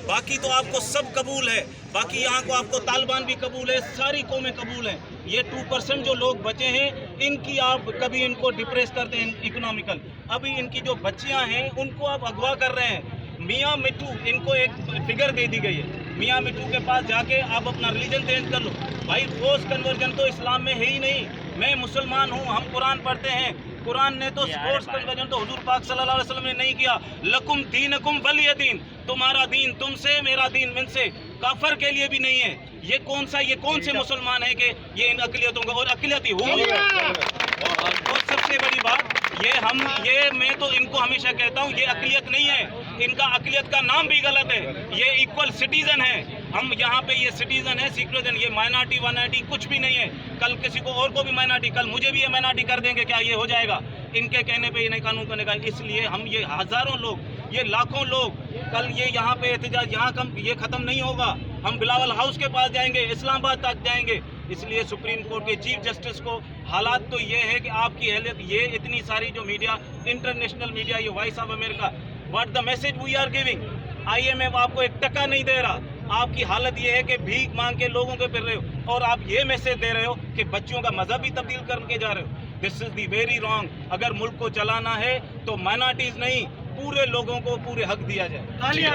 باقی تو آپ کو سب قبول ہے، باقی یہاں کو آپ کو طالبان بھی قبول ہے، ساری قومیں قبول ہیں. یہ 2% جو لوگ بچے ہیں ان کی آپ کبھی ان کو ڈپریس کرتے ہیں اکنامیکل. ابھی ان کی جو بچیاں ہیں ان کو آپ اغوا کر رہے ہیں. میاں مٹھو ان کو ایک فگر دے دی گئی ہے، میاں مٹھو کے پاس جا کے آپ اپنا ریلیجن چینج کر لو. بھائی فورس کنورژن تو اسلام میں ہے ہی نہیں. میں مسلمان ہوں، ہم قرآن پڑھتے ہیں. قرآن نے تو فورس کنورژن تو حضور پاک صلی اللہ علیہ وسلم نے نہیں کیا. لکم دینکم ولی دین، تمہارا دین تم سے، میرا دین من سے. کافر کے لیے بھی نہیں ہے. یہ کون سے مسلمان ہیں کہ یہ ان اقلیتوں کا، اور اقلیتی ہوں. اور سب سے بڑی بات میں تو ان کو ہمیشہ کہتا ہوں یہ اقلیت نہیں ہے، ان کا اقلیت کا نام بھی غلط ہے. یہ ایکول سٹیزن ہے. ہم یہاں پہ یہ سٹیزن ہے، سیکولرزن. یہ مائنارٹی وائنارٹی کچھ بھی نہیں ہے. کل کسی کو اور کو بھی مائنارٹی، کل مجھے بھی یہ مائنارٹی کر دیں گے، کیا یہ ہو جائے گا؟ ان کے کہنے پہ یہ نہیں قانون کرنے کا. اس لیے ہم یہ ہزاروں لوگ، یہ لاکھوں لوگ کل یہ یہاں پہ احتجاج یہاں یہ ختم نہیں ہوگا. ہم بلاول ہاؤس کے پاس جائیں گے، اسلام آباد تک جائیں گے. اس لیے سپریم کورٹ کے چیف جسٹس کو حالات تو یہ ہے کہ آپ کی اہلیت، یہ اتنی ساری جو میڈیا، انٹرنیشنل میڈیا، یہ voice of America, what the message we are giving. IMF آپ کو ایک ٹکا نہیں دے رہا. آپ کی حالت یہ ہے کہ بھیک مانگ کے لوگوں کے پھر رہے ہو، اور آپ یہ میسج دے رہے ہو کہ بچوں کا مذہب بھی تبدیل کر کے جا رہے ہو. دس از دی ویری رانگ. اگر ملک کو چلانا ہے تو مائنارٹیز نہیں، پورے لوگوں کو پورے حق دیا جائے.